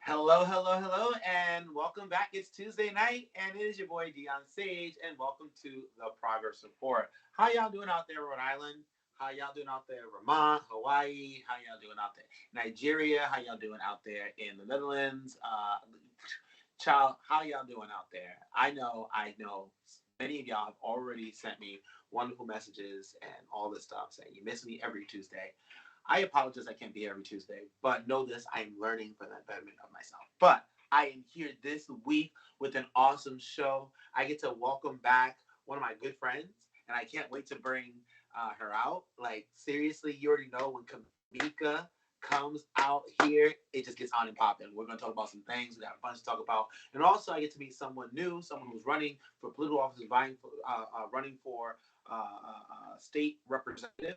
Hello, hello, hello, and welcome back. It's Tuesday night, and it is your boy Dion Sage, and welcome to the Progress Report. How y'all doing out there, Rhode Island? How y'all doing out there, Vermont, Hawaii? How y'all doing out there, Nigeria? How y'all doing out there in the Netherlands? Child, how y'all doing out there? I know. Many of y'all have already sent me wonderful messages and all this stuff saying you miss me every Tuesday. I apologize I can't be here every Tuesday, but know this, I'm learning for the betterment of myself. But I am here this week with an awesome show. I get to welcome back one of my good friends, and I can't wait to bring her out. Like, seriously, you already know when Kimika comes out here, it just gets on and popping. We're going to talk about some things. We got a bunch to talk about. And also, I get to meet someone new, someone who's running for political office, running for state representative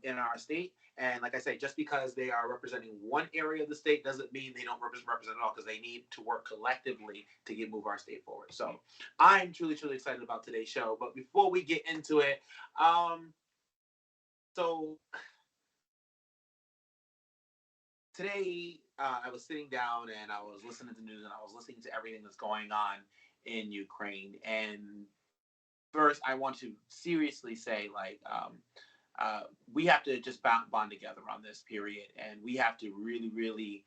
in our state. And like I say, just because they are representing one area of the state doesn't mean they don't represent it all, because they need to work collectively to move our state forward. So I'm truly, truly excited about today's show. But before we get into it, so today I was sitting down and I was listening to the news and I was listening to everything that's going on in Ukraine. And first, I want to seriously say, like, we have to just bond together on this period, and we have to really, really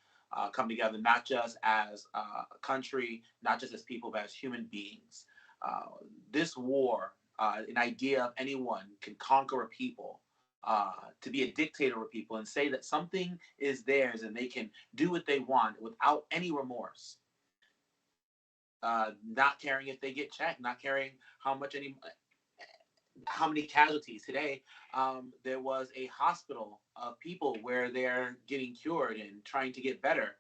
come together, not just as a country, not just as people, but as human beings. This war, an idea of anyone can conquer a people, to be a dictator of people and say that something is theirs and they can do what they want without any remorse. Not caring if they get checked, not caring how many casualties. Today, there was a hospital of people where they're getting cured and trying to get better.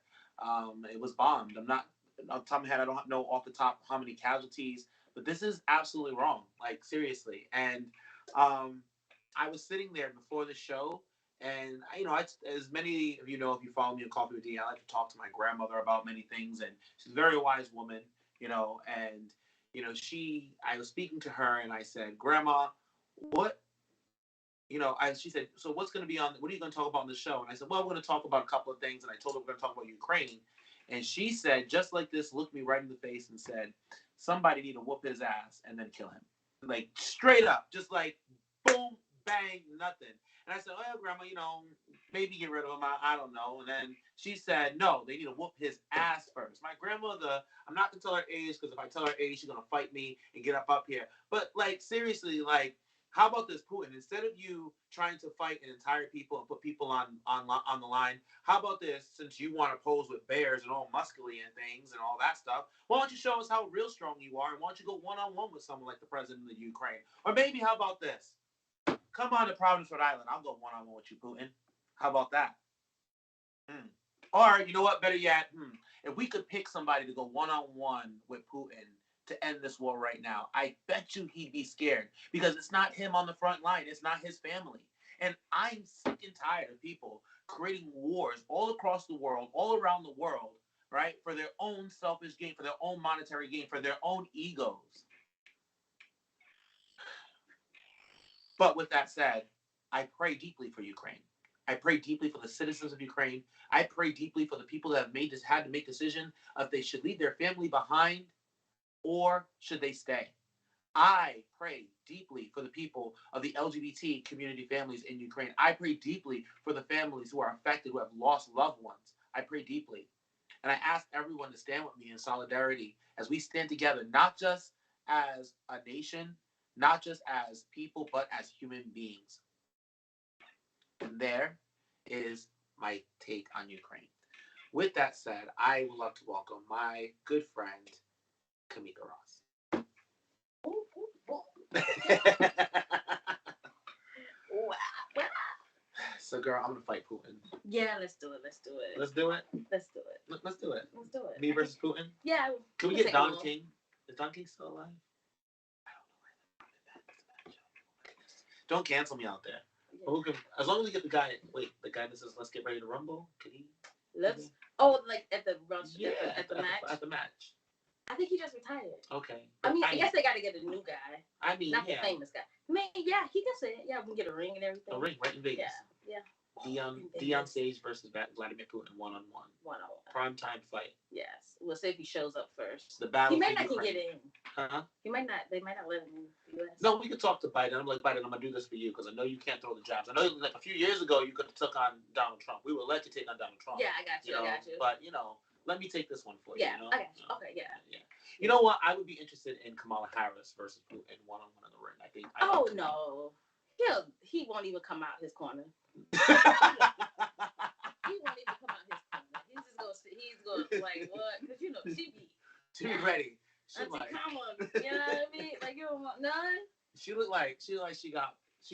It was bombed. I'm not on the top of my head. I don't know off the top how many casualties, but this is absolutely wrong. Like seriously. And I was sitting there before the show, and as many of you know, if you follow me on Coffee with D, I like to talk to my grandmother about many things, and she's a very wise woman. And I was speaking to her, and I said, Grandma, what, she said, so what's going to be what are you going to talk about on the show? And I said, well, we're going to talk about a couple of things. And I told her we're going to talk about Ukraine. And she said, just like this, looked me right in the face and said, somebody need to whoop his ass and then kill him. Like straight up, just like boom, bang, nothing. And I said, oh, Grandma, maybe get rid of him. I don't know. And then she said, no, they need to whoop his ass first. My grandmother, I'm not going to tell her age, because if I tell her age, she's going to fight me and get up here. But, like, seriously, like, how about this, Putin? Instead of you trying to fight an entire people and put people on the line, how about this, since you want to pose with bears and all muscly and things and all that stuff, why don't you show us how real strong you are, and why don't you go one-on-one with someone like the president of the Ukraine? Or maybe, how about this? Come on to Providence, Rhode Island. I'll go one-on-one with you, Putin. How about that? Or, you know what, better yet, if we could pick somebody to go one-on-one with Putin to end this war right now, I bet you he'd be scared, because it's not him on the front line. It's not his family. And I'm sick and tired of people creating wars all across the world, all around the world, right, for their own selfish gain, for their own monetary gain, for their own egos. But with that said, I pray deeply for Ukraine. I pray deeply for the citizens of Ukraine. I pray deeply for the people that have had to make decision if they should leave their family behind or should they stay. I pray deeply for the people of the LGBT community families in Ukraine. I pray deeply for the families who are affected, who have lost loved ones. I pray deeply. And I ask everyone to stand with me in solidarity as we stand together, not just as a nation, not just as people, but as human beings. And there is my take on Ukraine. With that said, I would love to welcome my good friend, Kimika Ross. So, girl, I'm going to fight Putin. Yeah, let's do it. Let's do it. Let's do it? Let's do it. Let's do it. Let's do it. Me versus Putin? Yeah. Can we get Don King? Is Don King still alive? I don't know. Don't cancel me out there. Yeah. Who can, as long as we get the guy that says, let's get ready to rumble, can he? Let's. Oh, like at the match? At the match. I think he just retired. Okay. I mean, I guess they got to get a new guy. I mean, not the famous guy. I mean, yeah, he can say it. Yeah, we can get a ring and everything. A ring right in Vegas. Yeah. Dion Sage versus Vladimir Putin 1-on-1. 1-on-1. Prime time fight. Yes. We'll see if he shows up first. The battle. He might not get in. Huh? He might not. They might not let him in the U.S. No, we could talk to Biden. I'm like, Biden, I'm gonna do this for you because I know you can't throw the jabs. I know, like a few years ago, you could have took on Donald Trump. We would let you take on Donald Trump. Yeah, I got you. I got you. But let me take this one for you. Yeah, I got you. Okay, yeah. You know what? I would be interested in Kamala Harris versus Putin 1-on-1 in the ring. I think. No. He won't even come out his corner. He won't even come out his corner. He's gonna like what? Because she be ready. She like, come on, you know what I mean? Like you don't want none. She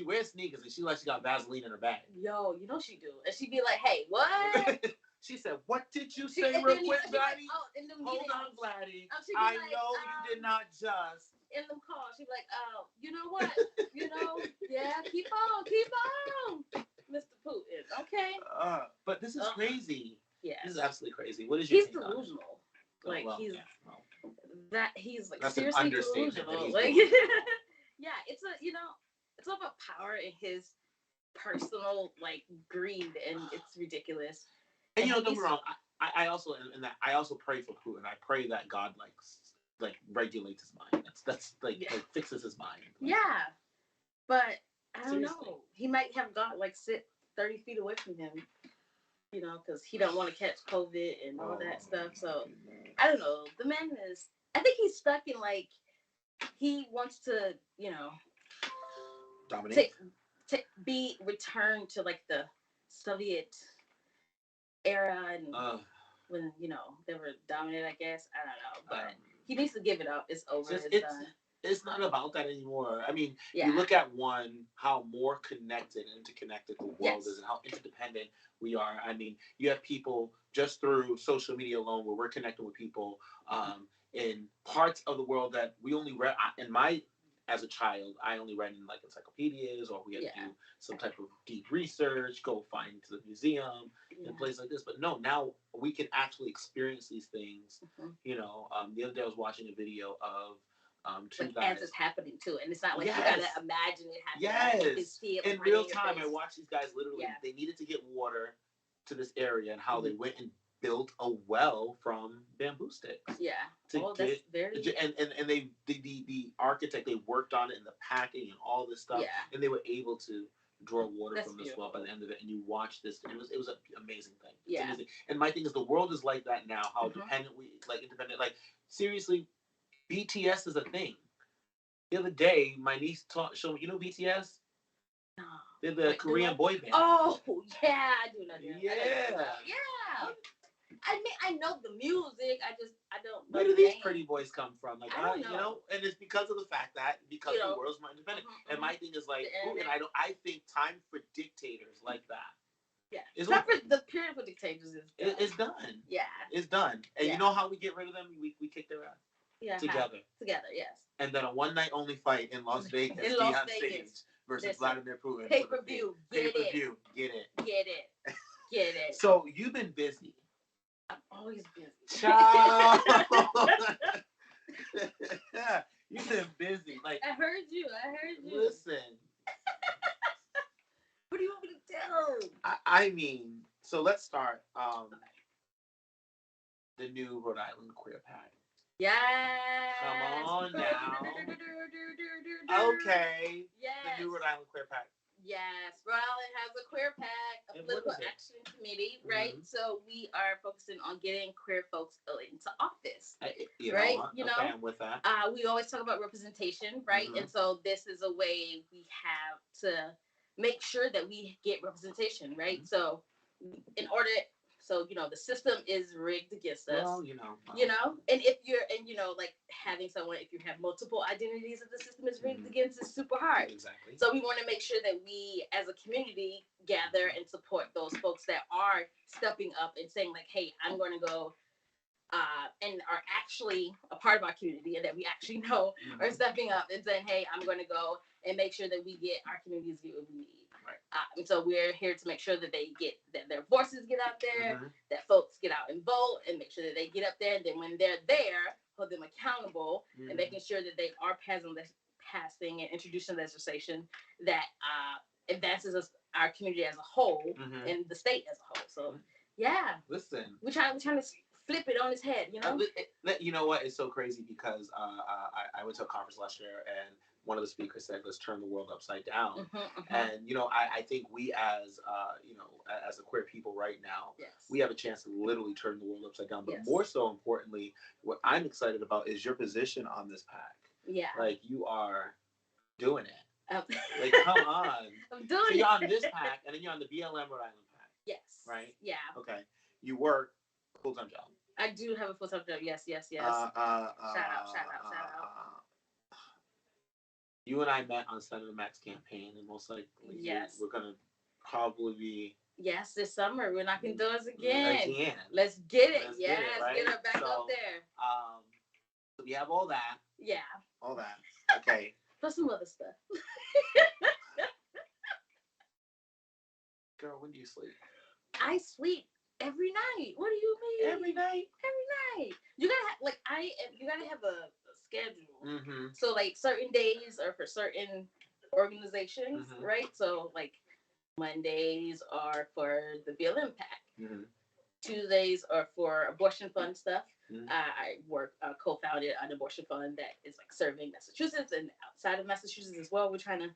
wears sneakers and she got Vaseline in her bag. Yo, she do, and she be like, hey, what? She said, what did you say real quick, Vladdy? Hold on, Vladdy. I know you did not just. In them calls, she be like, oh, you know what? Yeah, keep on, Mr. Putin, okay? But this is crazy. Yeah. This is absolutely crazy. What is your He's delusional. He's like that's seriously delusional. Like, yeah, it's all about power and his personal greed, and it's ridiculous. And don't get me wrong, I also pray for Putin. I pray that God regulates his mind. That's fixes his mind. Yeah, but I don't know. He might have God sit 30 feet away from him. because he don't want to catch COVID and all that stuff. So I don't know. The man is. I think he's stuck in like he wants to, dominate. be returned to like the Soviet era and when they were dominant. I guess I don't know, but he needs to give it up. It's over. It's done. It's not about that anymore. I mean, you look at how more connected and interconnected the world is and how interdependent we are. I mean, you have people just through social media alone where we're connecting with people in parts of the world that we only read. As a child, I only read in like encyclopedias, or we had to do some type of deep research, go find to the museum and places like this. But no, now we can actually experience these things. The other day I was watching a video of two guys as it's happening too, and it's not like you gotta imagine it happening. Yes, you can see it in right real in your time. face. I watched these guys literally. They needed to get water to this area, and how they went and built a well from bamboo sticks. Yeah. That's very. And they the architect, they worked on it in the packing and all this stuff. Yeah. And they were able to draw water from this well by the end of it. And you watch this, and it was an amazing thing. Yeah. Amazing. And my thing is, the world is like that now. How independent. Like seriously, BTS is a thing. The other day, my niece showed me. You know BTS? No. They're the Korean boy band. Oh yeah, I do know that. Yeah. Yeah. I mean, I know the music. I don't know. Where do these pretty boys come from? Like, I don't know. And it's because of the fact that the world's more independent. And my thing is like, I think time for dictators like that. Yeah, time for the period for dictators is done. It's done. Yeah, it's done. And you know how we get rid of them? We kick their ass. Yeah, together, yes. And then a one night only fight in Las Vegas, Dion Sage versus Vladimir Putin. Pay per view, get it. So you've been busy. I'm always busy. Child. You've been busy. Like I heard you. Listen. What do you want me to tell? I mean, so let's start. The new Rhode Island Queer Pack. Yes. Come on now. Okay. Yes. The new Rhode Island Queer Pack. Yes, Rhode Island has a queer pack, a political action committee, right? Mm-hmm. So we are focusing on getting queer folks into office, right? I'm with that. We always talk about representation, right? Mm-hmm. And so this is a way we have to make sure that we get representation, right? Mm-hmm. So in order, the system is rigged against us. Well, and if you're, like having someone, if you have multiple identities that the system is rigged against, is super hard. Exactly. So we want to make sure that we, as a community, gather and support those folks that are stepping up and saying like, hey, I'm going to go, and are actually a part of our community and that we actually know are stepping up and saying, hey, I'm going to go and make sure that we get our communities get what we need. Right. And so we're here to make sure that that their voices get out there, that folks get out and vote, and make sure that they get up there. And then when they're there, hold them accountable and making sure that they are passing and introducing legislation that advances our community as a whole and the state as a whole. So yeah, listen, we're trying to flip it on its head. You know what? It's so crazy because I went to a conference last year and one of the speakers said, let's turn the world upside down. And, I think we as a queer people right now, we have a chance to literally turn the world upside down. But more so importantly, what I'm excited about is your position on this pack. Yeah. Like you are doing it. Oh. Like, come on. I'm doing it. So you're on this pack and then you're on the BLM Rhode Island pack. Yes. Right? Yeah. Okay. You work full-time job. I do have a full-time job. Yes. Shout out. You and I met on Senator Mac's campaign, and most likely we're going to probably be... Yes, this summer. We're knocking doors again. Again. Let's get it. Let's get her back up there. So we have all that. Yeah. All that. Okay. Plus some other stuff. Girl, when do you sleep? I sleep every night. What do you mean? Every night? Every night. You gotta have a schedule. So like certain days are for certain organizations, right? So like Mondays are for the BLM pack. Tuesdays are for abortion fund stuff. I co-founded an abortion fund that is like serving Massachusetts and outside of Massachusetts as well. We're trying to,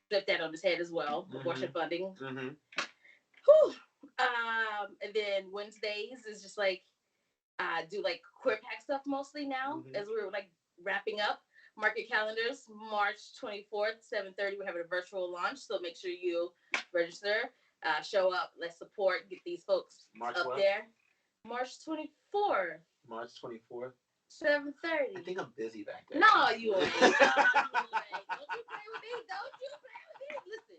flip that on its head as well. Abortion funding. Whew. And then Wednesdays is just like do like queer pack stuff mostly now as we're like wrapping up. Mark your calendars. March 24th, 7:30. We're having a virtual launch, so make sure you register, show up, let's support, get these folks March up what? there. March 24th. March 24th. 7:30. I think I'm busy back there. No, you ain't. No, you ain't. Don't you play with me. Don't you play with me. Listen.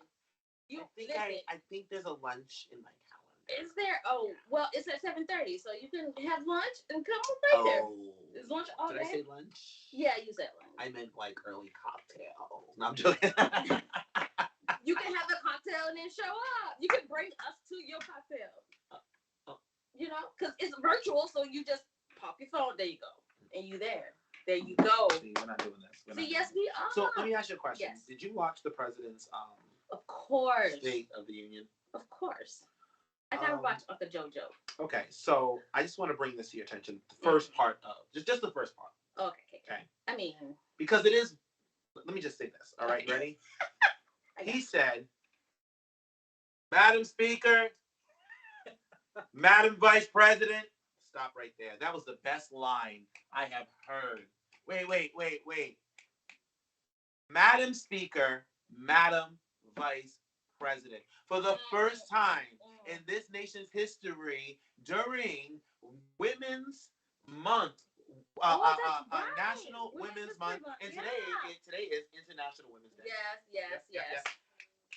I think there's a lunch in my calendar. Is there? Oh, well, it's at 7:30, so you can have lunch and come right there. Is lunch all day? Did I say lunch? Yeah, you said lunch. I meant like early cocktail. No, I'm joking. You can have the cocktail and then show up. You can bring us to your cocktail. You know, because it's virtual, so you just pop your phone. There you go. And you there. There you go. See, we're not doing this. Yes, we are. So let me ask you a question. Yes. Did you watch the president's of course. State of the Union? Of course. I gotta watch Uncle JoJo. Okay, so I just want to bring this to your attention. The first part of just the first part. Okay. I mean, because it is. Let me just say this. All right, ready? He said, "Madam Speaker, Madam Vice President." Stop right there. That was the best line I have heard. Wait. Madam Speaker, Madam Vice President. For the first time in this nation's history, during Women's Month, National Women's Month, and today is International Women's Day. Yes.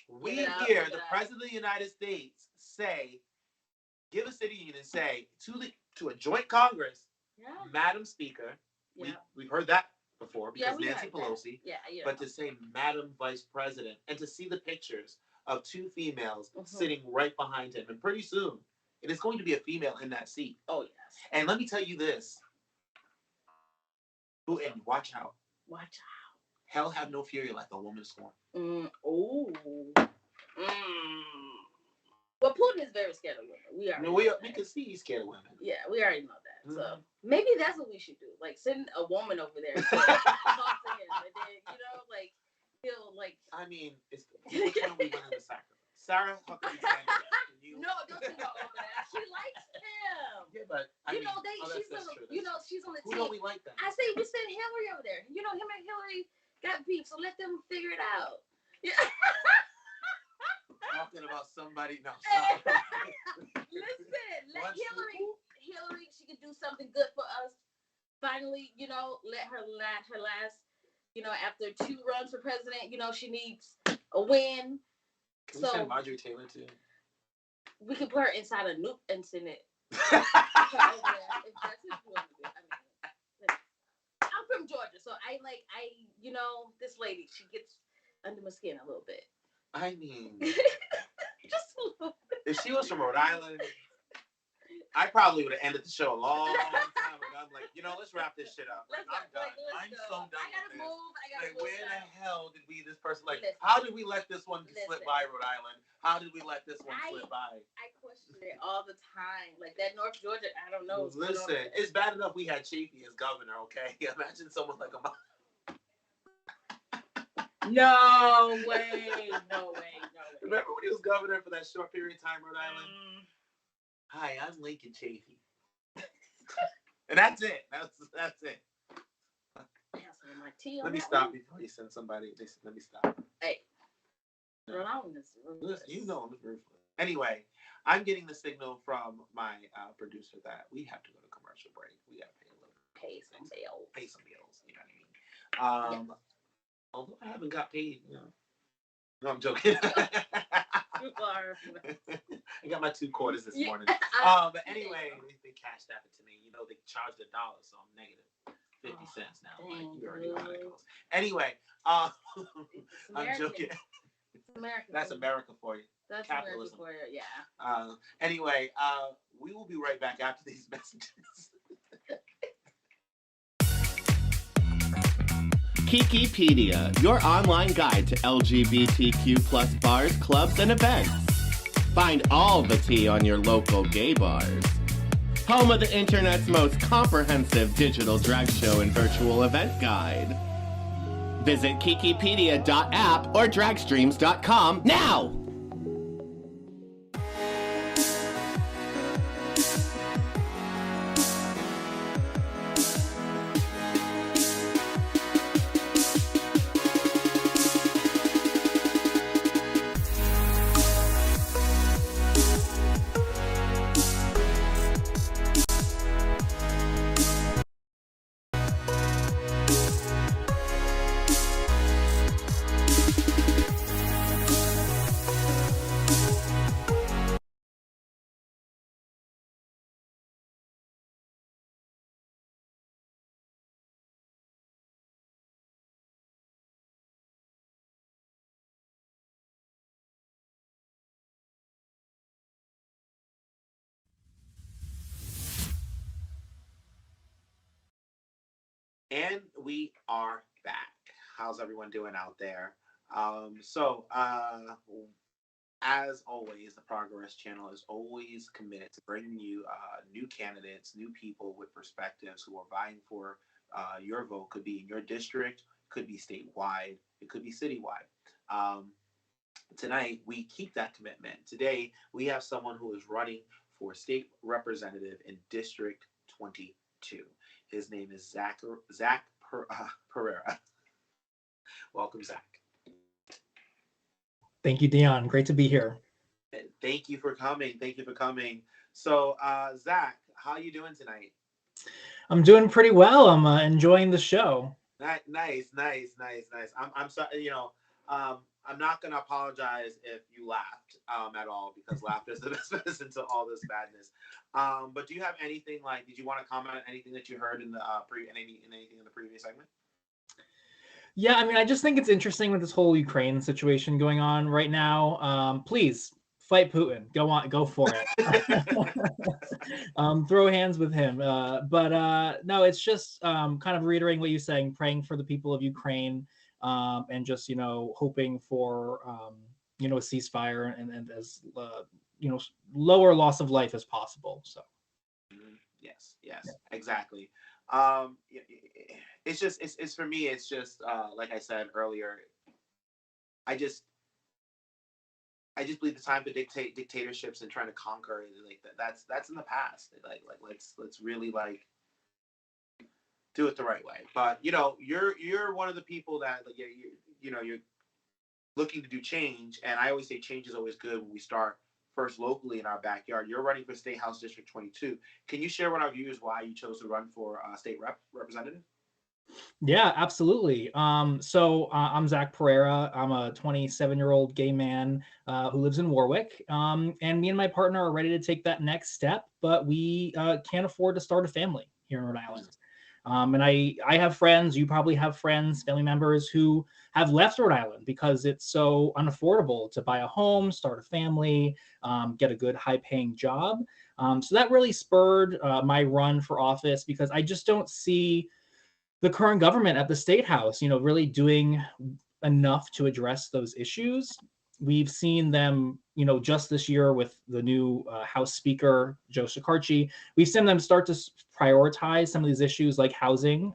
We hear the President of the United States give a city union and say to a joint Congress, Madam Speaker. We've heard that before because Nancy Pelosi. But to say Madam Vice President and to see the pictures of two females sitting right behind him, and pretty soon it is going to be a female in that seat. Oh yes. And let me tell you this. And watch out. Hell have no fury like a woman scorn. Well, Putin is very scared of women. We can see he's scared of women. Yeah, we already know that. So maybe that's what we should do. Like send a woman over there to talk to him, and then like he'll like. I mean, it's which one are we winning the sacrifice? Sarah Huckabee Sanders. No, don't you go over there. She likes him. Yeah, but she's on the Who team. don't we like that? I say we send Hillary over there. Him and Hillary got beef, so let them figure it out. Yeah. Talking about somebody. No. Listen, let Hillary, she can do something good for us. Finally, let her last, after 2 runs for president, she needs a win. Can we send Marjorie Taylor too? We can put her inside a nuke and send it. If that's what you want to do. I mean, I'm from Georgia, so this lady, she gets under my skin a little bit. I mean, just a little bit. If she was from Rhode Island, I probably would have ended the show a long time ago. I'm like, let's wrap this shit up. I'm done. I'm so done. I gotta move. Where the hell did this person how did we let this one slip by, Rhode Island? How did we let this one slip by? I question it all the time. Like that North Georgia, I don't know. Listen, it's bad enough we had Chafee as governor, okay? Imagine someone like a No way. Remember when he was governor for that short period of time, Rhode Island? Hi, I'm Lincoln Chafee. And that's it. That's it. Let me stop before you send somebody. Let me stop. Hey. Rhode Island is ruthless. I'm ruthless. Anyway, I'm getting the signal from my producer that we have to go to commercial break. We got to pay some bills. You know what I mean? Although I haven't got paid, No, I'm joking. I got my 2 quarters this morning. But anyway, they cashed that to me. They charged $1, so I'm negative 50 cents now. You already know how that goes. Anyway, I'm joking. That's America for you. That's capitalism. America for you, yeah. Anyway, we will be right back after these messages. Kikipedia, your online guide to LGBTQ plus bars, clubs, and events. Find all the tea on your local gay bars. Home of the internet's most comprehensive digital drag show and virtual event guide. Visit kikipedia.app or dragstreams.com now! And we are back. How's everyone doing out there? As always, the Progress Channel is always committed to bringing you new candidates, new people with perspectives who are vying for your vote. Could be in your district, could be statewide, it could be citywide. Um, Tonight, we keep that commitment. Today, we have someone who is running for state representative in District 22. His name is Pereira. Welcome, Zach. Thank you, Dion. Great to be here. Thank you for coming. Thank you for coming. So, Zach, how are you doing tonight? I'm doing pretty well. I'm enjoying the show. Nice. I'm sorry. I'm not gonna apologize if you laughed at all, because laughter is the best medicine to all this badness. But do you have anything like? Did you want to comment on anything that you heard in the anything in the previous segment? Yeah, I mean, I just think it's interesting with this whole Ukraine situation going on right now. Please fight Putin. Go on, go for it. Throw hands with him. But no, it's just kind of reiterating what you're saying, praying for the people of Ukraine, and just hoping for a ceasefire and as lower loss of life as possible. So. Yes, yeah. Exactly. It's for me. It's just like I said earlier. I just believe the time for dictatorships and trying to conquer like that's in the past. Like let's really like do it the right way. But you're one of the people that like you're looking to do change, and I always say change is always good when we start first locally in our backyard. You're running for State House District 22. Can you share with our viewers why you chose to run for state representative? Yeah, absolutely. So I'm Zach Pereira. I'm a 27-year-old gay man who lives in Warwick. And me and my partner are ready to take that next step, but we can't afford to start a family here in Rhode Island. And I have friends, you probably have friends, family members who have left Rhode Island because it's so unaffordable to buy a home, start a family, get a good high-paying job. So that really spurred my run for office, because I just don't see the current government at the State House, really doing enough to address those issues. We've seen them, just this year with the new House Speaker, Joe Zakary, we've seen them start to prioritize some of these issues like housing,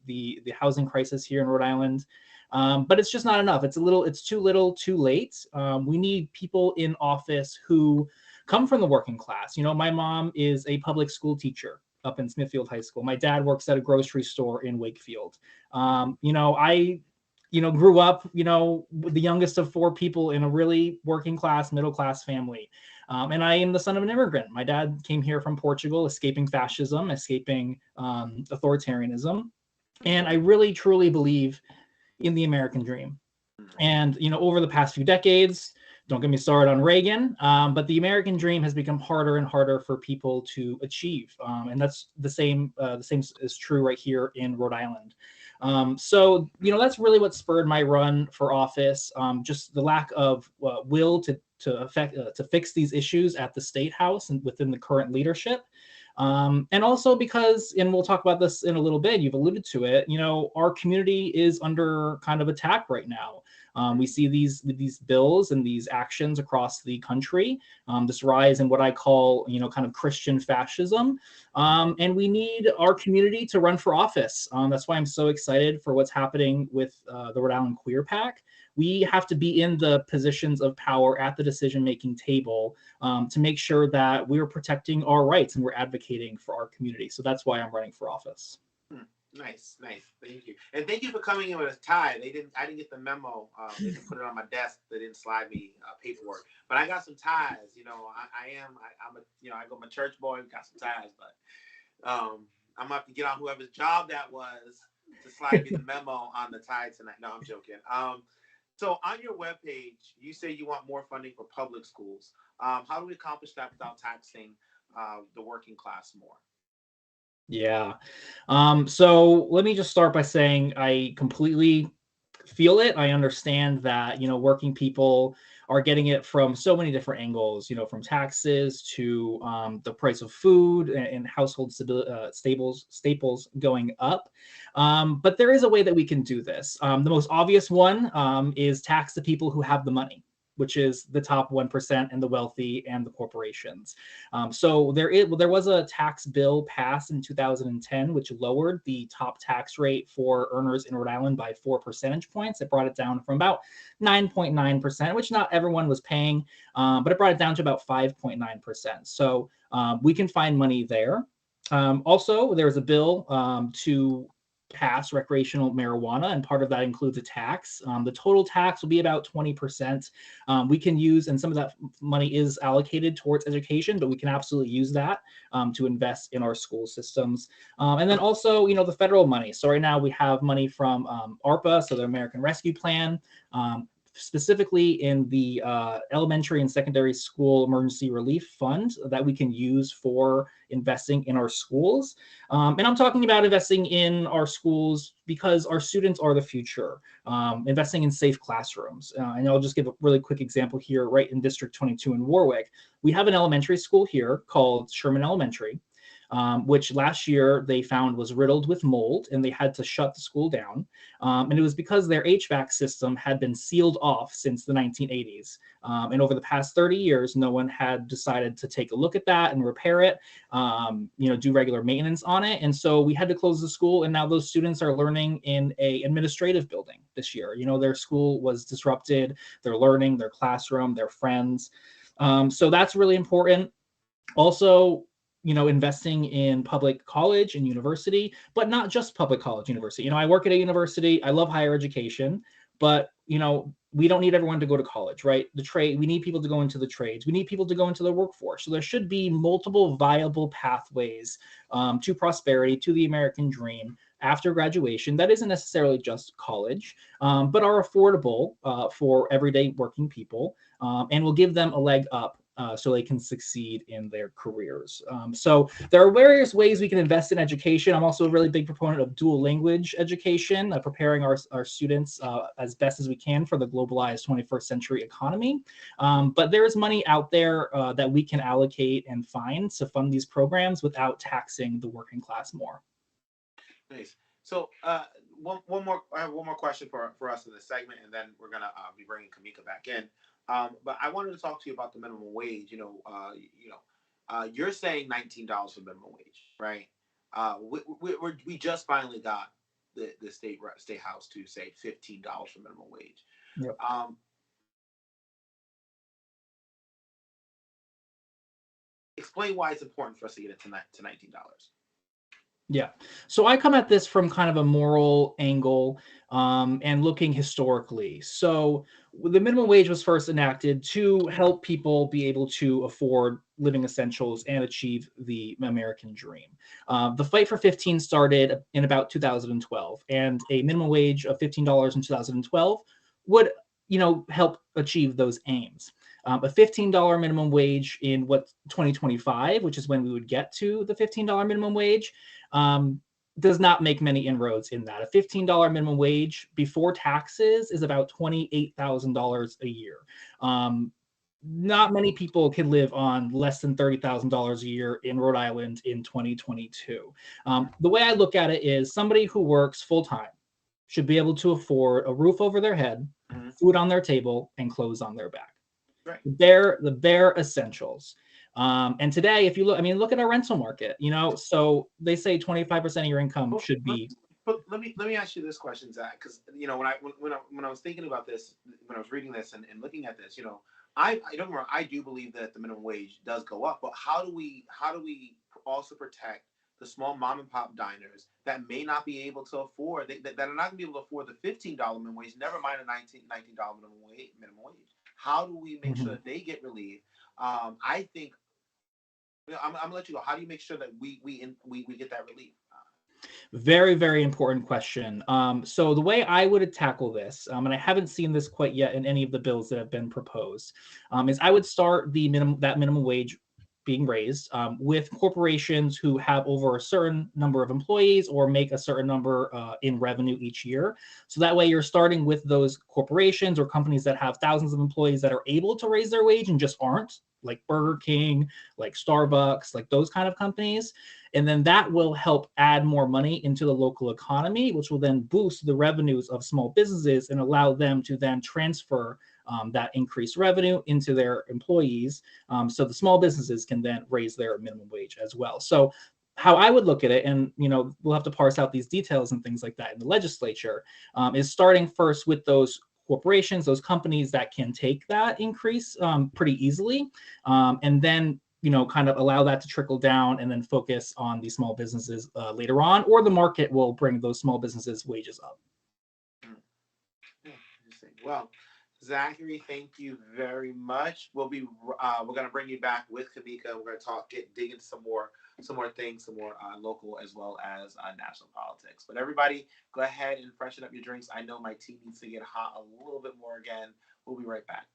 the housing crisis here in Rhode Island. But it's just not enough. It's too little, too late. We need people in office who come from the working class. My mom is a public school teacher up in Smithfield High School. My dad works at a grocery store in Wakefield. I grew up, the youngest of 4 people in a really working class, middle class family. And I am the son of an immigrant. My dad came here from Portugal, escaping fascism, escaping authoritarianism. And I really, truly believe in the American dream. And, over the past few decades, don't get me started on Reagan, but the American dream has become harder and harder for people to achieve. And that's the same is true right here in Rhode Island. So, that's really what spurred my run for office. Just the lack of will to fix these issues at the State House and within the current leadership. And also because, and we'll talk about this in a little bit, you've alluded to it, our community is under kind of attack right now. We see these bills and these actions across the country, this rise in what I call, kind of Christian fascism. And we need our community to run for office. That's why I'm so excited for what's happening with the Rhode Island Queer PAC. We have to be in the positions of power at the decision-making table to make sure that we're protecting our rights and we're advocating for our community. So that's why I'm running for office. Nice. Thank you. And thank you for coming in with a tie. I didn't get the memo. They didn't put it on my desk. They didn't slide me paperwork. But I got some ties. I go my church boy, got some ties, but I'm gonna have to get on whoever's job that was to slide me the memo on the tie tonight. No, I'm joking. So on your webpage, you say you want more funding for public schools. How do we accomplish that without taxing the working class more? Yeah. So let me just start by saying I completely feel it. I understand that, working people are getting it from so many different angles, from taxes to the price of food and household staples going up. But there is a way that we can do this. The most obvious one is tax the people who have the money, which is the top 1% and the wealthy and the corporations. So there was a tax bill passed in 2010, which lowered the top tax rate for earners in Rhode Island by 4 percentage points. It brought it down from about 9.9%, which not everyone was paying, but it brought it down to about 5.9%. So we can find money there. Also, there's a bill to pass recreational marijuana, and part of that includes a tax. The total tax will be about 20%. We can use, and some of that money is allocated towards education, but we can absolutely use that to invest in our school systems. And then also, the federal money. So right now we have money from ARPA, so the American Rescue Plan, specifically in the elementary and secondary school emergency relief fund that we can use for investing in our schools. And I'm talking about investing in our schools because our students are the future, investing in safe classrooms. And I'll just give a really quick example here, right in District 22 in Warwick. We have an elementary school here called Sherman Elementary, which last year they found was riddled with mold, and they had to shut the school down. And it was because their HVAC system had been sealed off since the 1980s. And over the past 30 years, no one had decided to take a look at that and repair it, do regular maintenance on it. And so we had to close the school, and now those students are learning in an administrative building this year. Their school was disrupted, their learning, their classroom, their friends. So that's really important. Also, investing in public college and university, but not just public college, university. I work at a university. I love higher education, but, we don't need everyone to go to college, right? We need people to go into the trades. We need people to go into the workforce. So there should be multiple viable pathways to prosperity, to the American dream after graduation. That isn't necessarily just college, but are affordable for everyday working people, and will give them a leg up so they can succeed in their careers. So there are various ways we can invest in education. I'm also a really big proponent of dual language education, preparing our students as best as we can for the globalized 21st century economy. But there is money out there that we can allocate and find to fund these programs without taxing the working class more. Nice. So one more, I have one more question for us in this segment, and then we're gonna be bringing Kimika back in. But I wanted to talk to you about the minimum wage. You're saying $19 for minimum wage, right? We just finally got the state house to say $15 for minimum wage. Yep. Explain why it's important for us to get it to $19. Yeah. So I come at this from kind of a moral angle and looking historically. So the minimum wage was first enacted to help people be able to afford living essentials and achieve the American dream. The fight for 15 started in about 2012, and a minimum wage of $15 in 2012 would, help achieve those aims. A $15 minimum wage in 2025, which is when we would get to the $15 minimum wage, does not make many inroads in that. A $15 minimum wage before taxes is about $28,000 a year. Not many people can live on less than $30,000 a year in Rhode Island in 2022. The way I look at it is somebody who works full-time should be able to afford a roof over their head, food on their table, and clothes on their back. Right. The bare essentials. And today, if you look at our rental market, so they say 25% of your income should be. But let me ask you this question, Zach, because when I was thinking about this, when I was reading this and looking at this, I don't remember, I do believe that the minimum wage does go up, but how do we also protect the small mom and pop diners that may not be able to afford, that are not going to be able to afford the $15 minimum wage, never mind a $19 minimum wage? How do we make sure that they get relief? I think I'm gonna let you go. How do you make sure that we get that relief? Very, very important question. So the way I would tackle this, and I haven't seen this quite yet in any of the bills that have been proposed, is I would start that minimum wage being raised with corporations who have over a certain number of employees or make a certain number in revenue each year. So that way you're starting with those corporations or companies that have thousands of employees that are able to raise their wage and just aren't, like Burger King, like Starbucks, like those kind of companies. And then that will help add more money into the local economy, which will then boost the revenues of small businesses and allow them to then transfer that increased revenue into their employees. So the small businesses can then raise their minimum wage as well. So how I would look at it, and we'll have to parse out these details and things like that in the legislature, is starting first with those corporations, those companies that can take that increase pretty easily, and then kind of allow that to trickle down and then focus on the small businesses later on, or the market will bring those small businesses wages up. Well, Zakary, thank you very much. We're gonna bring you back with Kimika. We're gonna dig into some more things, some more local as well as national politics. But everybody, go ahead and freshen up your drinks. I know my tea needs to get hot a little bit more again. We'll be right back.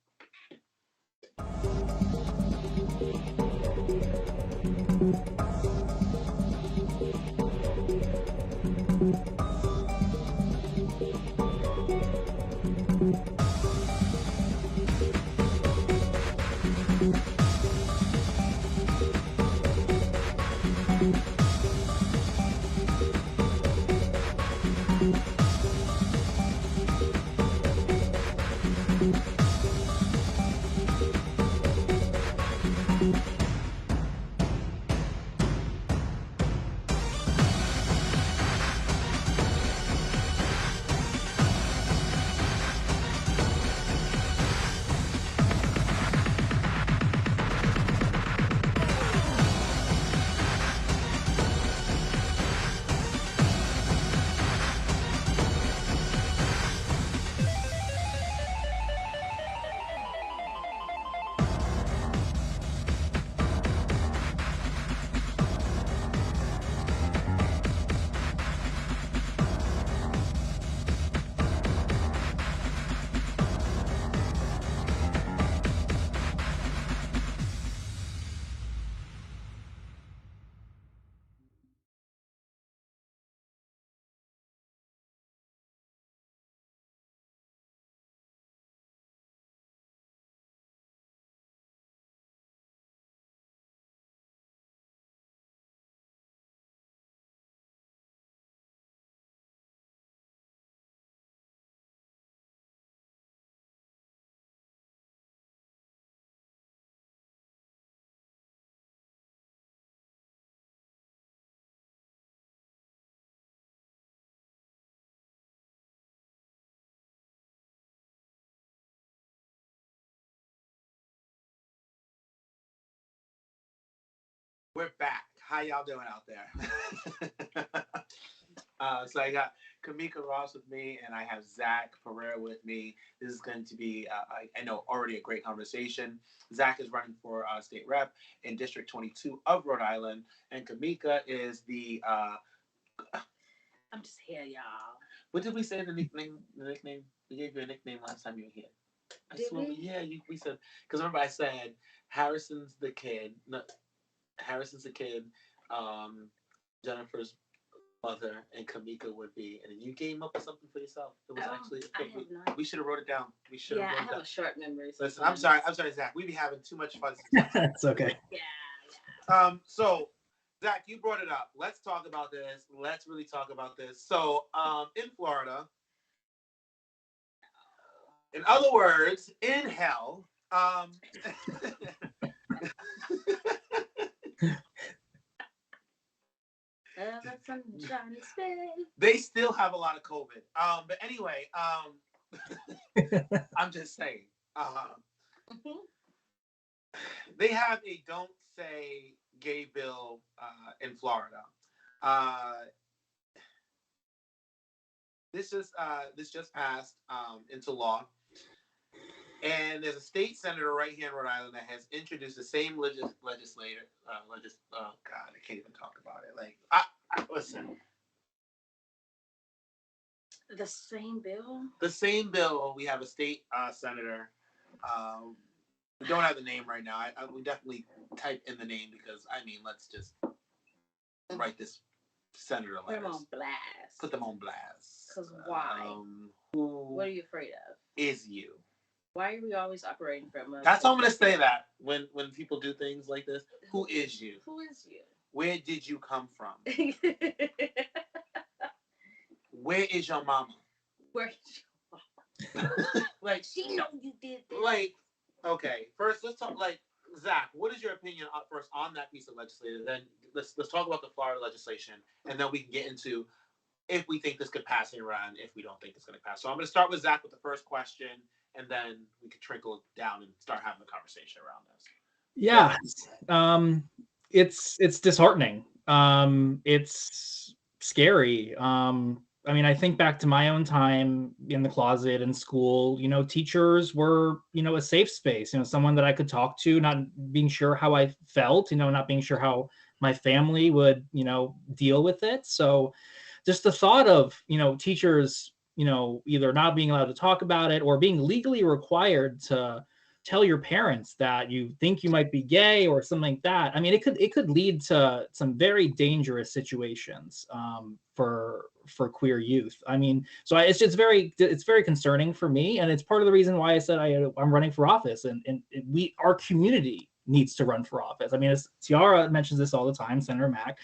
We're back. How y'all doing out there? So I got Kimika Ross with me, and I have Zach Pereira with me. This is going to be, I know, already a great conversation. Zach is running for state rep in District 22 of Rhode Island, and Kimika is the. I'm just here, y'all. What did we say the nickname? We gave you a nickname last time you were here. Did we? Yeah, we said, because remember I said Harrison's the kid. No, Harrison's the kid. Jennifer's mother and Kimika would be, and then you came up with something for yourself. It was actually. We should have wrote it down. We should have. Yeah, I have a short memory. Listen, I'm sorry, Zach. We be having too much fun. It's okay. Yeah. So, Zach, you brought it up. Let's talk about this. Let's really talk about this. So, in Florida, in other words, in hell, they still have a lot of COVID. But anyway, I'm just saying. They have a "Don't Say Gay" bill in Florida. This just passed into law, and there's a state senator right here in Rhode Island that has introduced the same legislator. Oh God, I can't even talk about it. Like, listen. The same bill? The same bill. We have a state senator We don't have the name right now. I would definitely type in the name because, I mean, let's just write this senator Put them letters. on blast. Put them on blast. Because why? Who What are you afraid of? is you? Why are we always operating from a... That's how I'm going to say that when people do things like this. Who is you? Who is you? Where did you come from? Where is your mama? Where is your mama? Like, she know you did this. Like, okay, first let's talk. Like, Zach, what is your opinion first on that piece of legislation? Then let's talk about the Florida legislation, and then we can get into if we think this could pass in Iran, if we don't think it's going to pass. So I'm going to start with Zach with the first question, and then we could trickle it down and start having a conversation around this. Yeah, it's disheartening. It's scary. I mean, I think back to my own time in the closet in school, teachers were, a safe space, someone that I could talk to, not being sure how I felt, not being sure how my family would, deal with it. So just the thought of, teachers, either not being allowed to talk about it or being legally required to tell your parents that you think you might be gay or something like that. I mean, it could lead to some very dangerous situations for queer youth. I mean, so it's very concerning for me, and it's part of the reason why I said I'm running for office, and our community needs to run for office. I mean, as Tiara mentions this all the time, Senator Mack,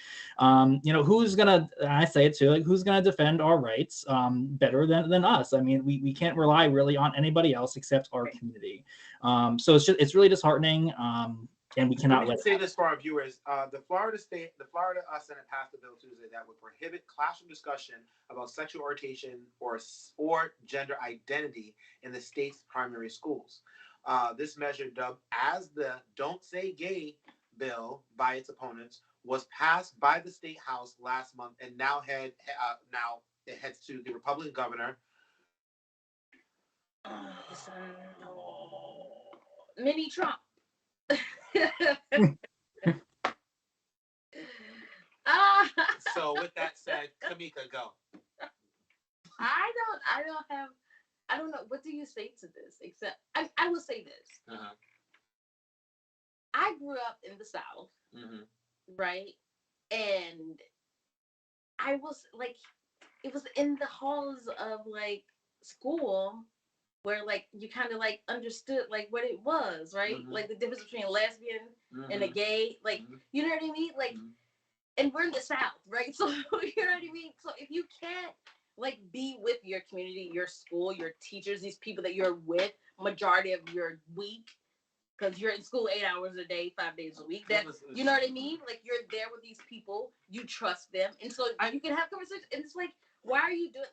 who's gonna, and I say it too, like, who's gonna defend our rights better than us? I mean, we can't rely really on anybody else except our community. So it's really disheartening, and we cannot let me say this for our viewers. The Florida Senate passed a bill Tuesday that would prohibit classroom discussion about sexual orientation or gender identity in the state's primary schools. This measure, dubbed as the Don't Say Gay bill by its opponents, was passed by the state house last month, and now it heads to the Republican governor. Mini Trump. So with that said, Kimika, go. I don't know. What do you say to this? Except I will say this. Uh-huh. I grew up in the South, right? And I was like, it was in the halls of like school where like you kind of like understood like what it was, right? Like the difference between a lesbian and a gay, like, you know what I mean? Like, and we're in the South, right? So, you know what I mean? So if you can't like be with your community, your school, your teachers, these people that you're with majority of your week, because you're in school 8 hours a day, 5 days a week. That, you know what I mean? Like, you're there with these people, you trust them, and so you can have conversations. And it's like, why are you doing?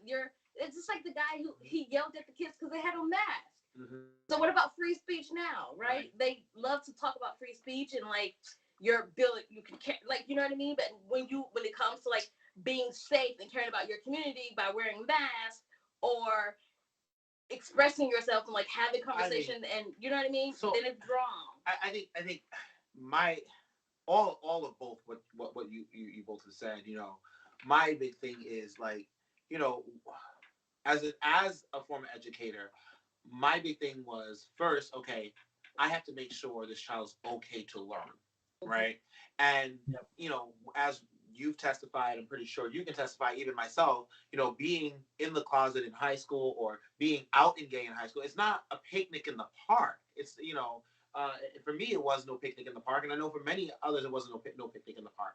It's just like the guy who he yelled at the kids because they had on masks. So what about free speech now, right? They love to talk about free speech and like your ability, you can like, you know what I mean? But when it comes to like being safe and caring about your community by wearing masks or expressing yourself and like having conversation, and you know what I mean, so then it's wrong. I think my all of both what you both have said, my big thing is like, as a former educator, my big thing was first, okay, I have to make sure this child's okay to learn, right? And as you've testified, I'm pretty sure you can testify, even myself, being in the closet in high school or being out and gay in high school, it's not a picnic in the park. It's, for me, it was no picnic in the park. And I know for many others, it wasn't no picnic in the park.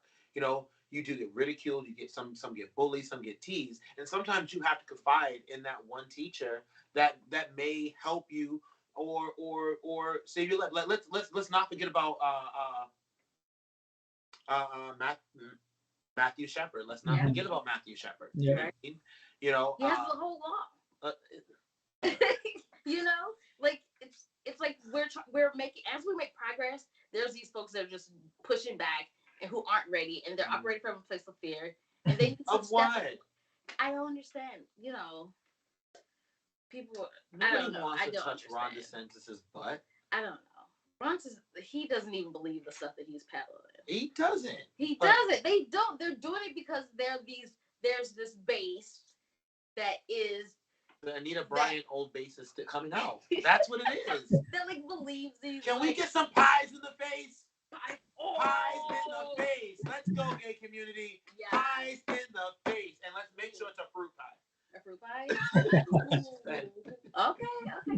You do get ridiculed, you get some get bullied, some get teased. And sometimes you have to confide in that one teacher that may help you or save your life. Let's not forget about Matthew Shepard. Let's not forget about Matthew Shepard. Yeah. Right? He has the whole law. Like it's like we're making, as we make progress, there's these folks that are just pushing back and who aren't ready, and they're operating from a place of fear. And they of what? I don't understand. People. Nobody I don't know. wants I to don't touch understand. Ron DeSantis' butt. I don't know. Ron, he doesn't even believe the stuff that he's peddling. He doesn't. He doesn't. They don't. They're doing it because there's this base that is The Anita Bryant old bass is still coming out. That's what it is. That like believes these. Can like, we get some pies in the face? Pies, Pies in the face. Let's go, gay community. Yeah. Pies in the face, and let's make sure it's a fruit pie. A fruit pie. Okay.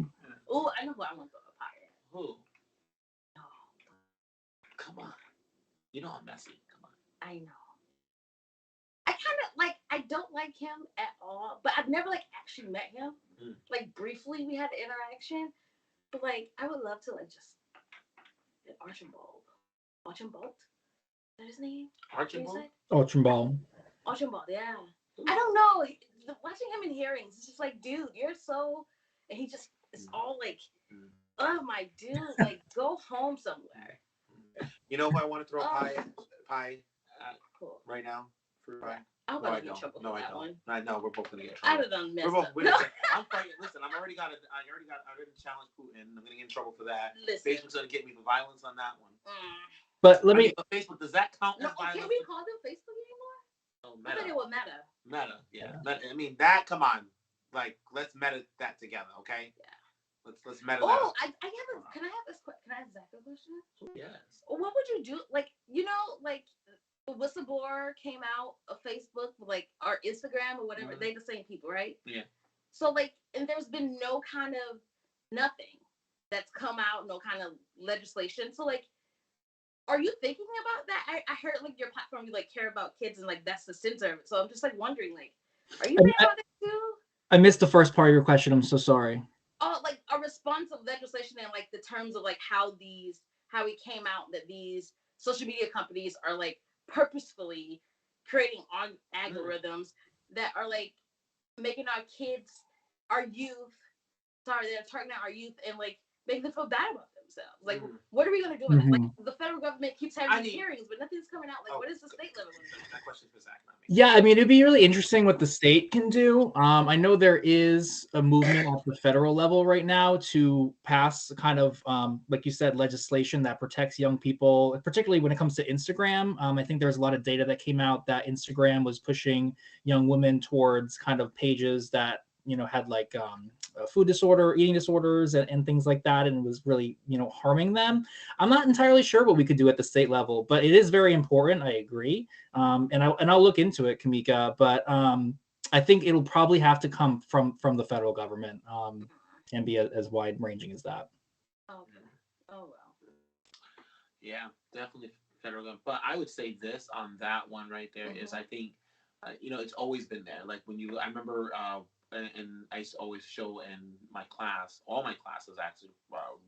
Ooh, I know who I want to throw a pie at. Who? No. Come on. You know I'm messy. Come on. I know. I kind of like. I don't like him at all, but I've never like actually met him. Like briefly, we had an interaction, but like I would love to like just Archibald. Archibald? Is that his name? Archibald? Archibald. Archibald, yeah. I don't know. Watching him in hearings, it's just like, dude, you're so. And he just, it's all like, oh my dude, like go home somewhere. You know who I want to throw pie at Cool. right now? Fruit pie? I hope I don't get in trouble for that one. I know we're both gonna get in I trouble. would have done messed We're both. up. I'm fighting. Listen, I already challenged Putin. I'm gonna get in trouble for that. Listen. Facebook's gonna get me for violence on that one. But let me. But Facebook, does that count No, as violence? can we call them Facebook anymore? Oh, I thought it was Meta. Meta, yeah. I mean that. Come on, like let's meta that together, okay? Yeah. Let's meta. Oh, that. I have a. Can I have this? Can I ask Zach a question? Yes. What would you do? Like, you know, like the whistleblower came out of Facebook, like or Instagram or whatever. They the same people, right? Yeah. So like, and there's been no kind of nothing that's come out, no kind of legislation. So like, are you thinking about that? I heard like your platform, you like care about kids and like that's the center of it. So I'm just like wondering, like, are you thinking about that too? I missed the first part of your question. I'm so sorry. Oh, like a response of legislation and like the terms of like how it came out that these social media companies are like purposefully creating algorithms that are like making our kids, our youth, they're targeting our youth and like making them feel bad about themselves. Like, what are we gonna do with it? Like, the federal government keeps having these hearings, but nothing's coming out. Like, what is the state level gonna do? That question's for Zach, not me. Yeah, I mean, it'd be really interesting what the state can do. I know there is a movement at the federal level right now to pass kind of, like you said, legislation that protects young people, particularly when it comes to Instagram. I think there's a lot of data that came out that Instagram was pushing young women towards kind of pages that, you know, had like food disorder, eating disorders, and things like that, and was really, you know, harming them. I'm not entirely sure what we could do at the state level, but it is very important. I agree, and I'll look into it, Kimika. But I think it'll probably have to come from the federal government and be as wide ranging as that. Okay. Oh well. Yeah, definitely federal government. But I would say this on that one right there is I think, you know, it's always been there. Like when I remember. And I used to always show in my class, all my classes actually,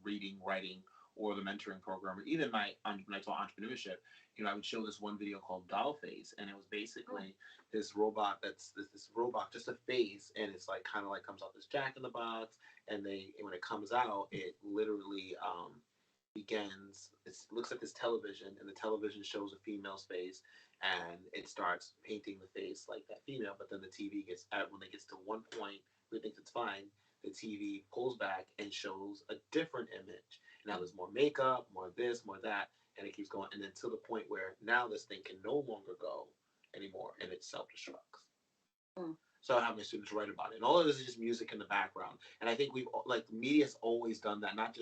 reading, writing, or the mentoring program, or even when I taught entrepreneurship, you know, I would show this one video called Doll Face, and it was basically this robot that's this robot, just a face, and it's like kind of like comes out this Jack in the Box, and when it comes out, it literally begins. It looks at this television, and the television shows a female's face, and it starts painting the face like that female. But then the TV when it gets to one point where it thinks it's fine, the TV pulls back and shows a different image. Now there's more makeup, more this, more that, and it keeps going, and then to the point where now this thing can no longer go anymore, and it self-destructs. So I have my students write about it, and all of this is just music in the background. And I think the media's always done that, not